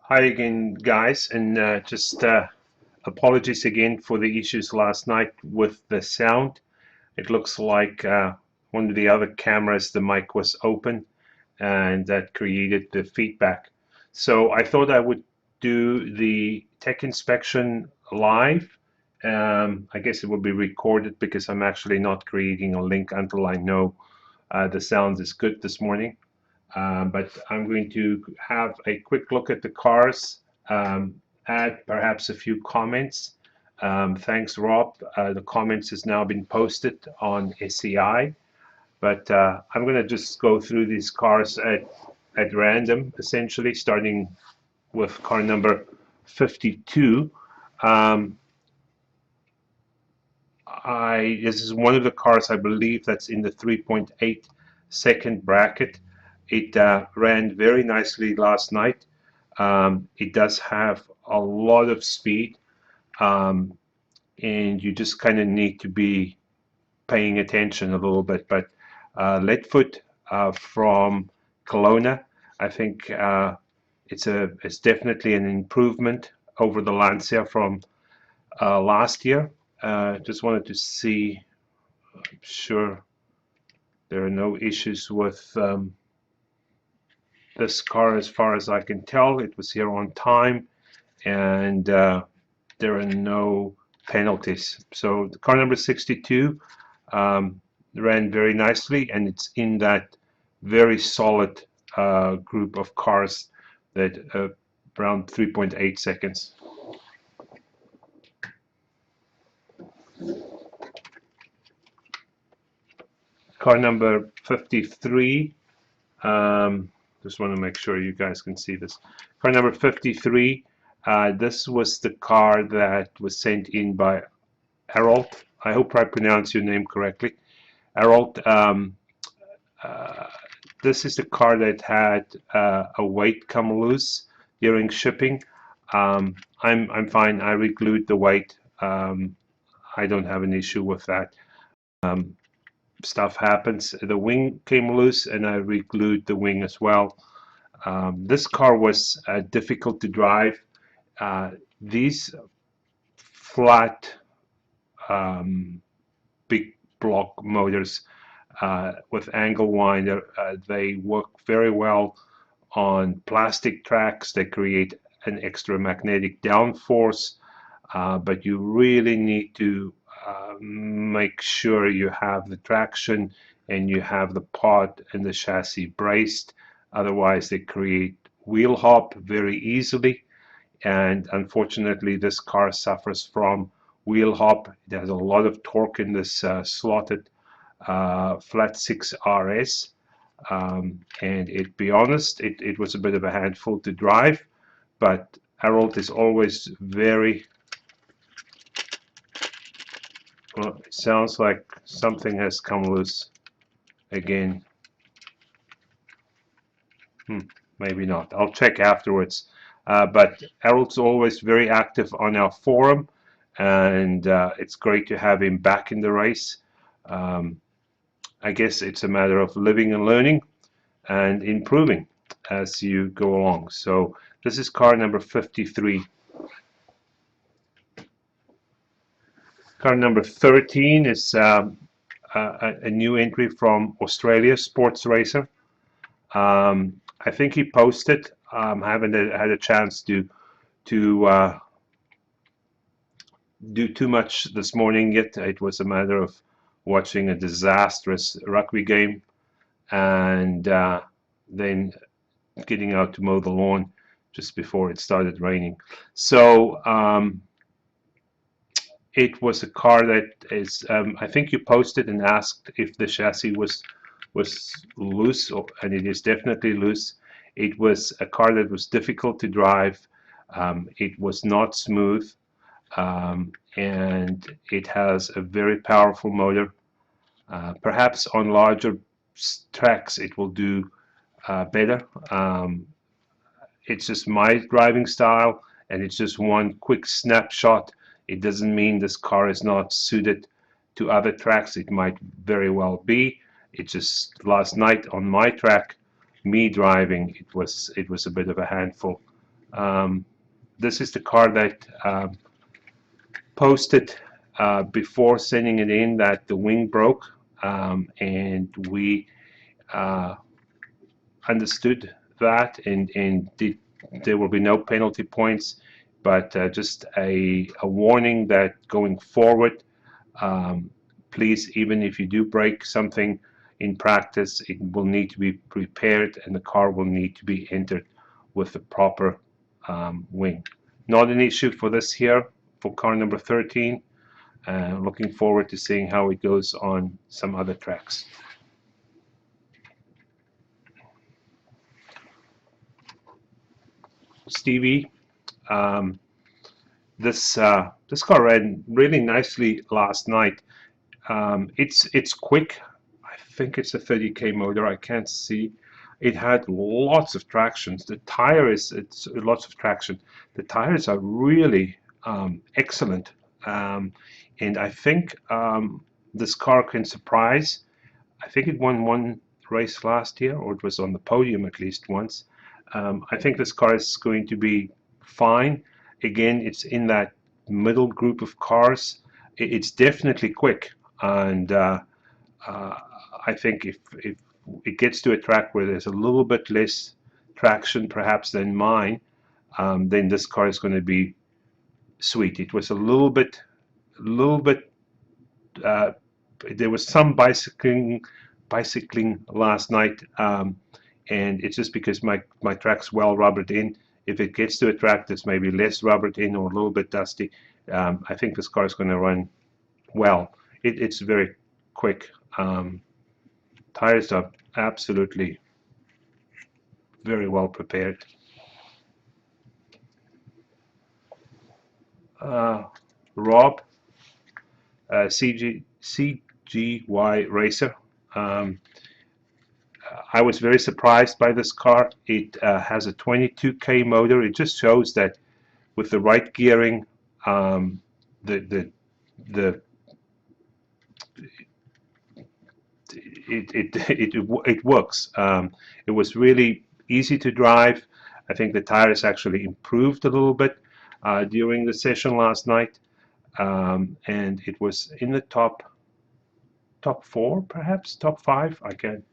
Hi again, guys, and just apologies again for the issues last night with the sound. It looks like one of the other cameras, the mic was open, and that created the feedback. So I thought I would do the tech inspection live. I guess it will be recorded because I'm actually not creating a link until I know the sound is good this morning. But I'm going to have a quick look at the cars, add perhaps a few comments. Thanks, Rob. The comments has now been posted on SEI, but I'm going to just go through these cars at random, essentially, starting with car number 52. Um, this is one of the cars I believe that's in the 3.8 second bracket. It ran very nicely last night. It does have a lot of speed, um, and you just kind of need to be paying attention a little bit. But Leadfoot from Kelowna, I think it's definitely an improvement over the Lancia from last year. Just wanted to see, I'm sure there are no issues with this car as far as I can tell. It was here on time, and there are no penalties. So the car number 62 ran very nicely, and it's in that very solid group of cars that around 3.8 seconds. Car number 53. Just want to make sure you guys can see this. Car number 53. This was the car that was sent in by Harold. I hope I pronounce your name correctly. Harold, this is the car that had a weight come loose during shipping. I'm fine. I reglued the weight. I don't have an issue with that. Stuff happens. The wing came loose, and I reglued the wing as well. This car was difficult to drive. These flat big block motors with angle winder, they work very well on plastic tracks. They create an extra magnetic downforce, but you really need to make sure you have the traction and you have the pod and the chassis braced. Otherwise, they create wheel hop very easily. And unfortunately, this car suffers from wheel hop. It has a lot of torque in this slotted flat 6 RS. And be honest, it was a bit of a handful to drive, but Harold is always very, well, it sounds like something has come loose again. Maybe not. I'll check afterwards. But Harold's always very active on our forum, and it's great to have him back in the race. I guess it's a matter of living and learning and improving as you go along. So this is car number 53. Car number 13 is a new entry from Australia, Sports Racer. I think he posted. Haven't had a chance to do too much this morning yet. It was a matter of watching a disastrous rugby game and then getting out to mow the lawn just before it started raining. So it was a car that is, I think you posted and asked if the chassis was loose, and it is definitely loose. It was a car that was difficult to drive. It was not smooth, and it has a very powerful motor. Perhaps on larger tracks it will do better. It's just my driving style, and it's just one quick snapshot. It doesn't mean this car is not suited to other tracks. It might very well be. It's just last night on my track, me driving, it was a bit of a handful. This is the car that posted before sending it in that the wing broke, and we understood that, and there will be no penalty points, but just a warning that going forward, please, even if you do break something in practice, it will need to be repaired and the car will need to be entered with the proper wing. Not an issue for this here, for car number 13. Looking forward to seeing how it goes on some other tracks. Stevie, this car ran really nicely last night. It's quick. I think it's a 30K motor. I can't see. It had lots of tractions. The tire it's lots of traction. The tires are really excellent, and I think this car can surprise. I think it won one race last year, or it was on the podium at least once. I think this car is going to be fine. Again, it's in that middle group of cars. It's definitely quick, and I think if it gets to a track where there's a little bit less traction perhaps than mine, then this car is going to be sweet. It was a little bit there was some bicycling last night, and it's just because my track's well rubbered in. If it gets to a track that's maybe less rubbered in or a little bit dusty, I think this car is going to run well. It's very quick. Tires are absolutely very well prepared. Rob, CGY Racer. I was very surprised by this car. It has a 22K motor. It just shows that with the right gearing, it works. It was really easy to drive. I think the tires actually improved a little bit during the session last night, and it was in the top four, perhaps top five. I can't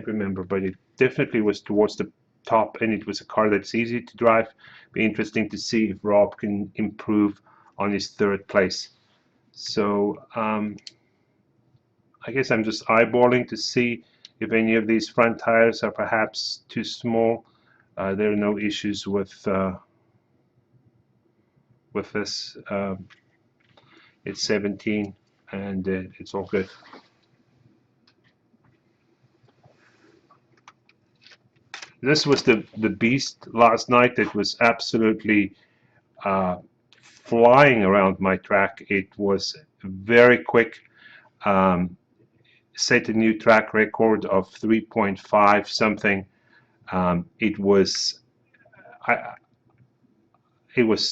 remember, but it definitely was towards the top, and it was a car that's easy to drive. Be interesting to see if Rob can improve on his third place. So I guess I'm just eyeballing to see if any of these front tires are perhaps too small. There are no issues with this. It's 17 and it's all good. This was the beast last night that was absolutely flying around my track. It was very quick. Set a new track record of 3.5 something. It was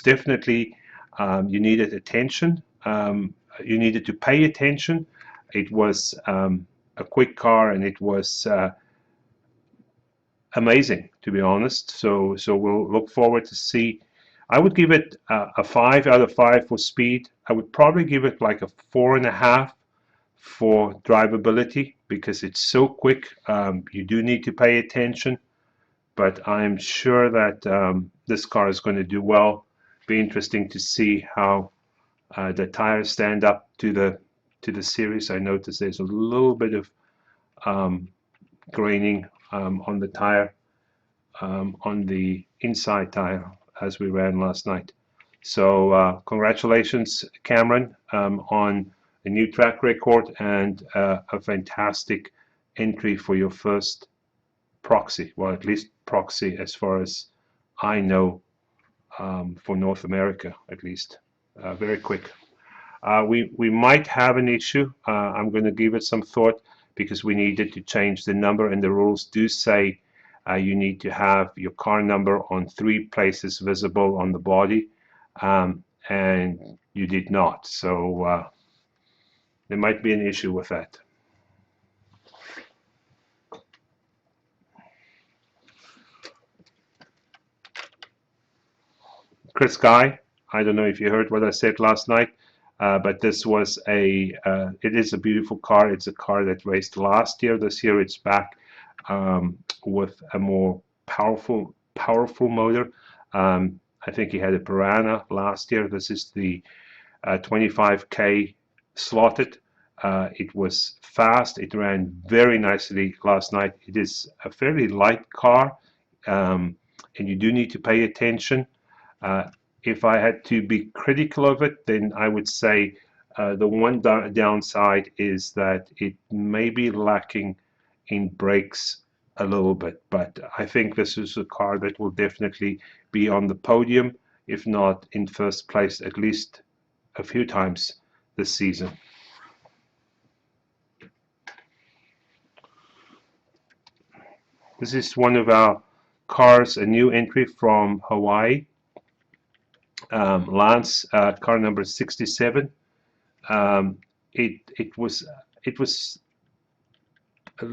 definitely you needed attention. You needed to pay attention. It was a quick car, and it was amazing, to be honest. So we'll look forward to see. I would give it a 5 out of 5 for speed. I would probably give it like a 4.5 for drivability, because it's so quick. You do need to pay attention, but I'm sure that this car is going to do well. Be interesting to see how the tires stand up to the series. I noticed there's a little bit of graining on the tire, on the inside tire, as we ran last night. So congratulations, Cameron, on a new track record and a fantastic entry for your first Proxy. Well, at least Proxy as far as I know, for North America at least. Very quick. We might have an issue. I'm going to give it some thought, because we needed to change the number, and the rules do say you need to have your car number on 3 places visible on the body, and you did not. So there might be an issue with that. Chris Guy. I don't know if you heard what I said last night, but this was it is a beautiful car. It's a car that raced last year. This year it's back with a more powerful motor. I think he had a Piranha last year. This is the 25K slotted. It was fast. It ran very nicely last night. It is a fairly light car, and you do need to pay attention. If I had to be critical of it, then I would say the one downside is that it may be lacking in brakes a little bit, but I think this is a car that will definitely be on the podium, if not in first place, at least a few times this season. This is one of our cars, a new entry from Hawaii. Lance, car number 67. It was a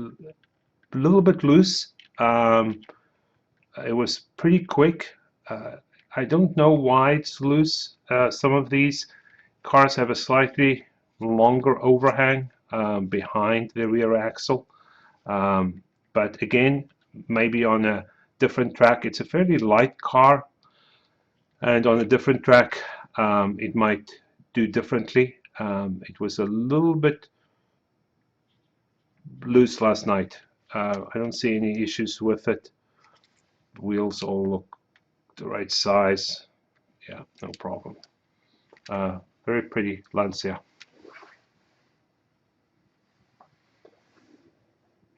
little bit loose. It was pretty quick. I don't know why it's loose. Some of these cars have a slightly longer overhang behind the rear axle. But again, maybe on a different track. It's a fairly light car, and on a different track it might do differently. It was a little bit loose last night. I don't see any issues with it. The wheels all look the right size. Yeah, no problem. Very pretty Lancia.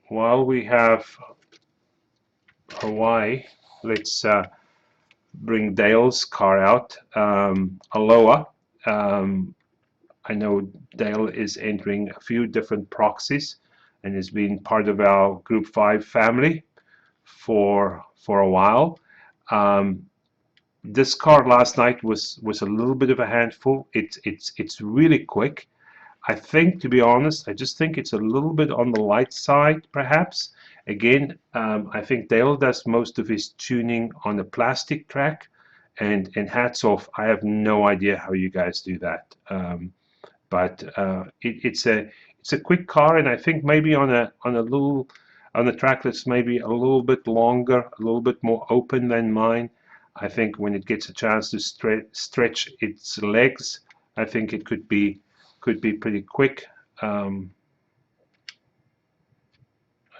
While we have Hawaii, let's bring Dale's car out. Aloha. I know Dale is entering a few different proxies and has been part of our Group 5 family for a while. This car last night was a little bit of a handful. It's really quick. I think, to be honest, I just think it's a little bit on the light side, perhaps. Again, I think Dale does most of his tuning on a plastic track, and hats off. I have no idea how you guys do that. But it's a quick car, and I think maybe on a track that's maybe a little bit longer, a little bit more open than mine, I think when it gets a chance to stretch its legs, I think it could be pretty quick. I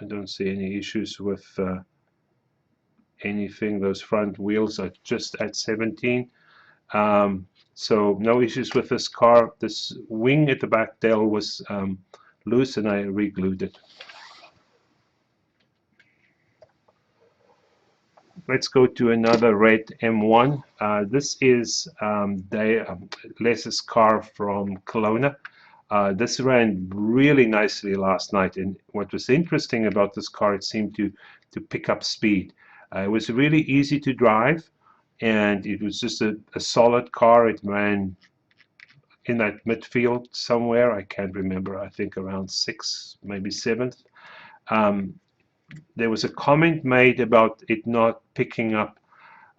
don't see any issues with anything. Those front wheels are just at 17. So no issues with this car. This wing at the back tail was loose, and I re-glued it. Let's go to another red M1. This is Les's car from Kelowna. This ran really nicely last night, and what was interesting about this car, it seemed to pick up speed. It was really easy to drive, and it was just a solid car. It ran in that midfield somewhere. I can't remember. I think around 6th, maybe 7th. There was a comment made about it not picking up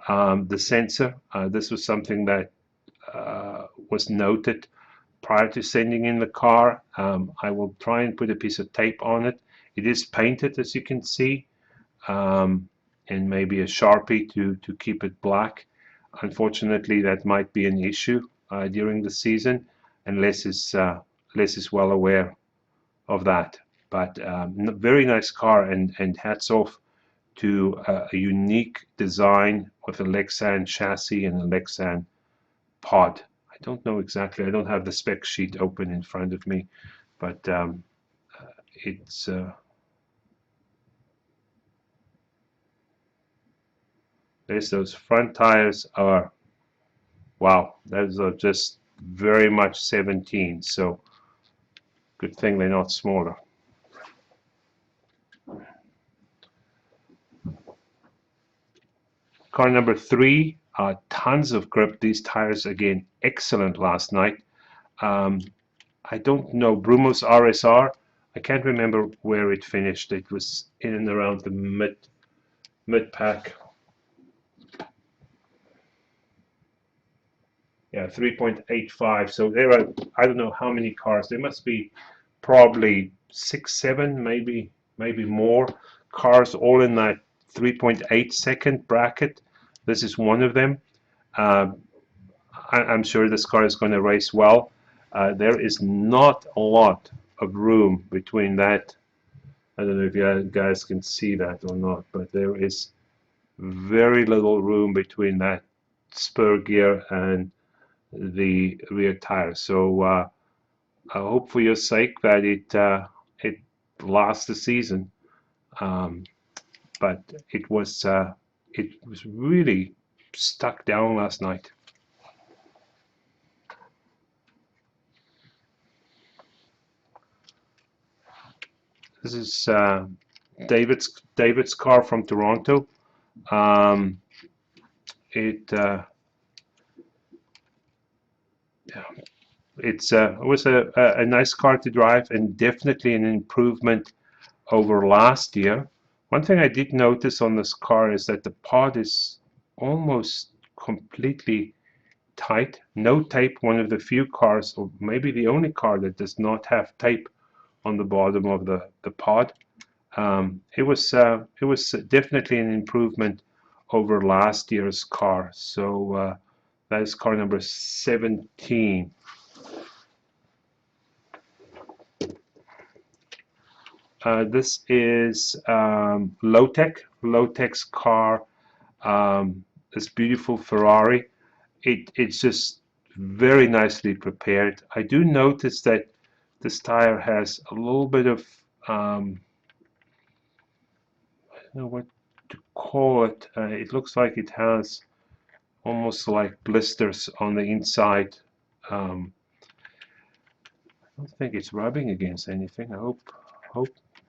the sensor. This was something that was noted prior to sending in the car. I will try and put a piece of tape on it. It is painted, as you can see, and maybe a Sharpie to keep it black. Unfortunately, that might be an issue during the season, and Les is well aware of that. But very nice car, and hats off to a unique design with a Lexan chassis and a Lexan pod. I don't know exactly. I don't have the spec sheet open in front of me, but it's those front tires are, wow, those are just very much 17. So good thing they're not smaller. Car number 3, tons of grip. These tires, again, excellent last night. I don't know, Brumos RSR. I can't remember where it finished. It was in and around the mid pack. Yeah, 3.85. So there are, I don't know how many cars. There must be probably 6, 7, maybe more cars, all in that 3.8 second bracket. This is one of them. I'm sure this car is going to race well. There is not a lot of room between that. I don't know if you guys can see that or not, but there is very little room between that spur gear and the rear tire. So I hope for your sake that it lasts the season. But it was really stuck down last night. This is David's car from Toronto. Um, it it was a nice car to drive and definitely an improvement over last year. One thing I did notice on this car is that the pod is almost completely tight. No tape. One of the few cars, or maybe the only car, that does not have tape on the bottom of the pod. It was definitely an improvement over last year's car. So that is car number 17. This is Low-Tech's car. This beautiful Ferrari. It's just very nicely prepared. I do notice that this tire has a little bit of I don't know what to call it. It looks like it has almost like blisters on the inside. I don't think it's rubbing against anything. I hope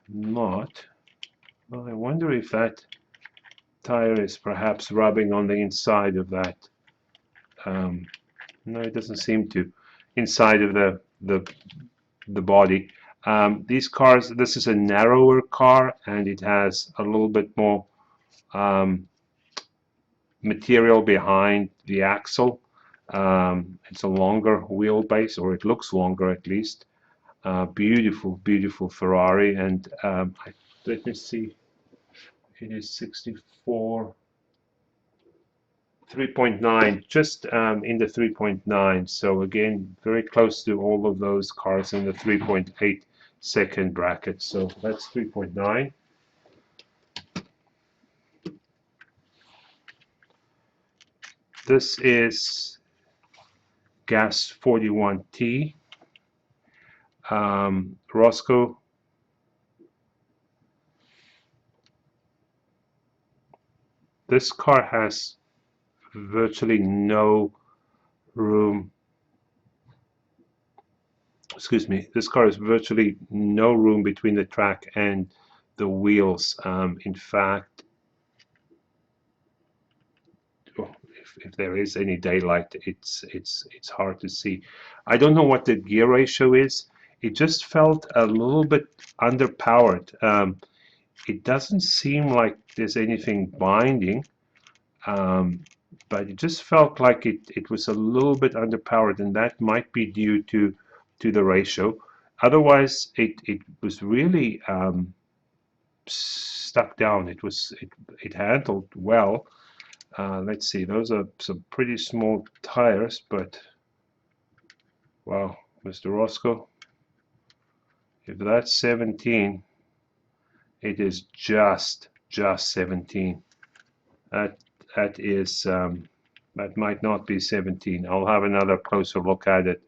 not. Well, I wonder if that tire is perhaps rubbing on the inside of that. No, it doesn't seem to. Inside of the body. These cars, this is a narrower car, and it has a little bit more material behind the axle. It's a longer wheelbase, or it looks longer at least. Beautiful, beautiful Ferrari, and let me see. It is 64. 3.9, just in the 3.9. So again, very close to all of those cars in the 3.8 second bracket. So that's 3.9. This is Gas 41T. Roscoe. This car has virtually no room. Excuse me. This car has virtually no room between the track and the wheels. In fact, if there is any daylight, it's hard to see. I don't know what the gear ratio is. It just felt a little bit underpowered. It doesn't seem like there's anything binding, but it just felt like it was a little bit underpowered, and that might be due to the ratio. Otherwise, it was really stuck down. It handled well. Let's see, those are some pretty small tires, but wow, Mr. Roscoe, if that's 17, it is just 17. That is that might not be 17. I'll have another closer look at it.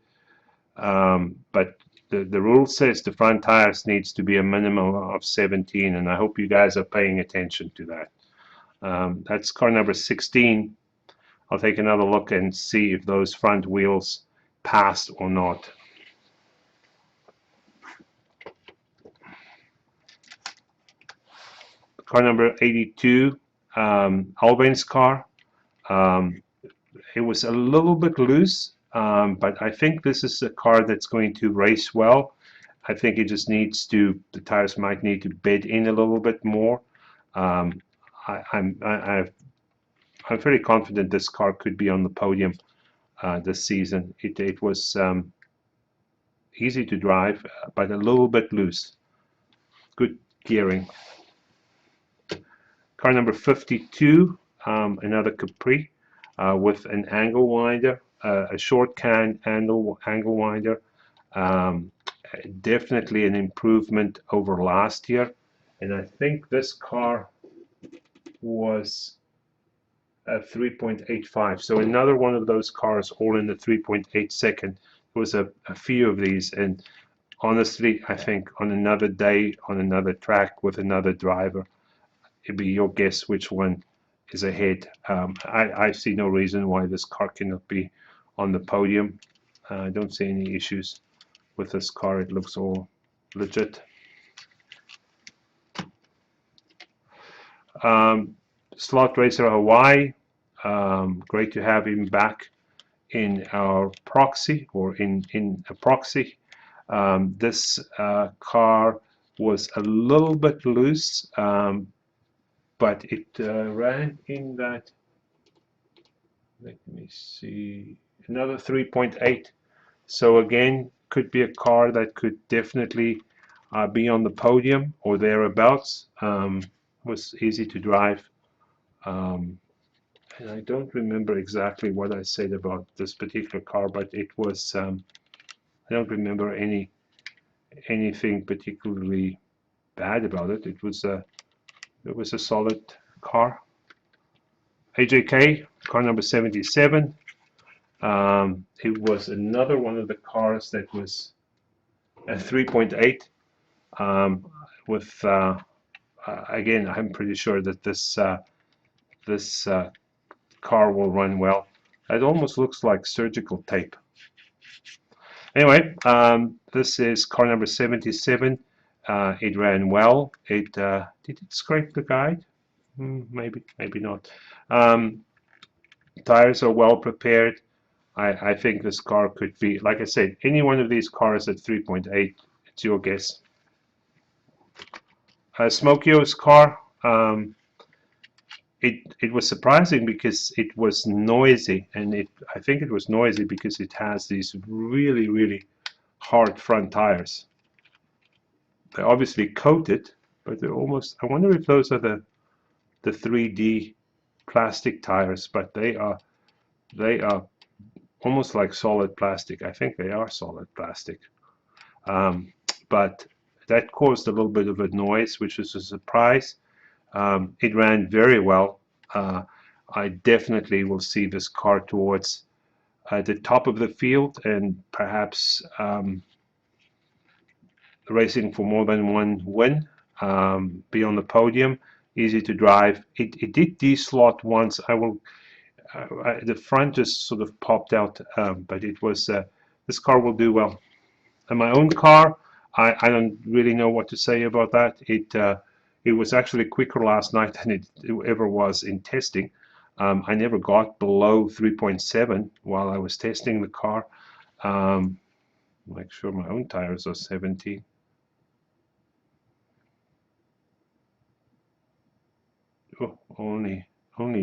But the rule says the front tires needs to be a minimum of 17, and I hope you guys are paying attention to that. That's car number 16. I'll take another look and see if those front wheels passed or not. Car number 82, Alban's car. It was a little bit loose, but I think this is a car that's going to race well. I think it just needs to, the tires might need to bed in a little bit more. I'm very confident this car could be on the podium this season. It was easy to drive, but a little bit loose. Good gearing. Car number 52, another Capri with an angle winder, a short can angle winder. Definitely an improvement over last year. And I think this car was a 3.85. So another one of those cars all in the 3.8 second. There was a few of these, and honestly, I think on another day, on another track with another driver, it'd be your guess which one is ahead. I see no reason why this car cannot be on the podium. I don't see any issues with this car. It looks all legit. Slot Racer Hawaii, great to have him back in our Proxy, or in a Proxy. This car was a little bit loose, but it ran in that, let me see, another 3.8. So again, could be a car that could definitely be on the podium or thereabouts. Was easy to drive. And I don't remember exactly what I said about this particular car, but it was, I don't remember anything particularly bad about it. It was a solid car. AJK, car number 77. It was another one of the cars that was a 3.8 with again, I'm pretty sure that this car will run well. It almost looks like surgical tape. Anyway, this is car number 77. It ran well. Did it scrape the guide? Maybe not. Tires are well prepared. I think this car could be, like I said, any one of these cars at 3.8. It's your guess. Smokio's car, it was surprising because it was noisy, and I think it was noisy because it has these really hard front tires. They're obviously coated, but they're almost, I wonder if those are the 3D plastic tires, but they are almost like solid plastic. I think they are solid plastic. But that caused a little bit of a noise, which was a surprise. It ran very well. I definitely will see this car towards the top of the field, and perhaps racing for more than one win, be on the podium. Easy to drive. It did de-slot once. The front just sort of popped out, but it was this car will do well. And my own car, I don't really know what to say about that. It was actually quicker last night than it ever was in testing. I never got below 3.7 while I was testing the car. Make sure my own tires are 17. Oh, only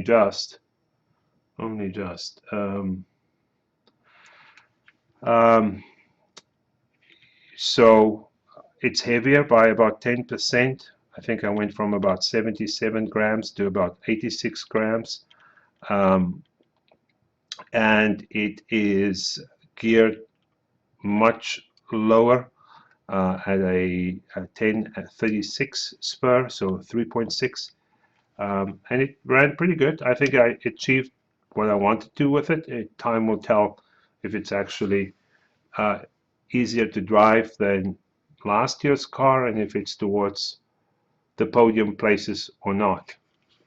just. So it's heavier by about 10%. I think I went from about 77 grams to about 86 grams. And it is geared much lower at a 1036 spur, so 3.6. And it ran pretty good. I think I achieved what I wanted to with it. Time will tell if it's actually easier to drive than last year's car, and if it's towards the podium places or not.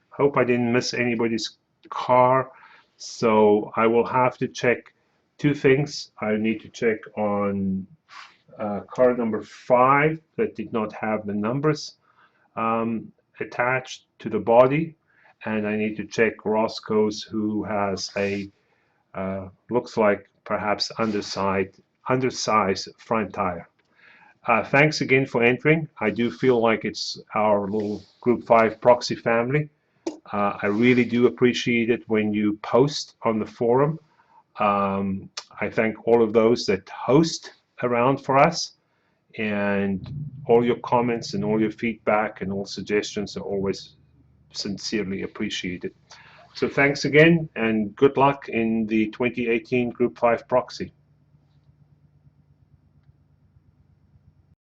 Hope I didn't miss anybody's car. So I will have to check two things. I need to check on car number 5 that did not have the numbers attached to the body, and I need to check Roscoe's, who has a looks like perhaps undersized front tire. Thanks again for entering. I do feel like it's our little Group 5 Proxy family. I really do appreciate it when you post on the forum. I thank all of those that host around for us, and all your comments and all your feedback and all suggestions are always sincerely appreciated. So thanks again, and good luck in the 2018 Group 5 Proxy.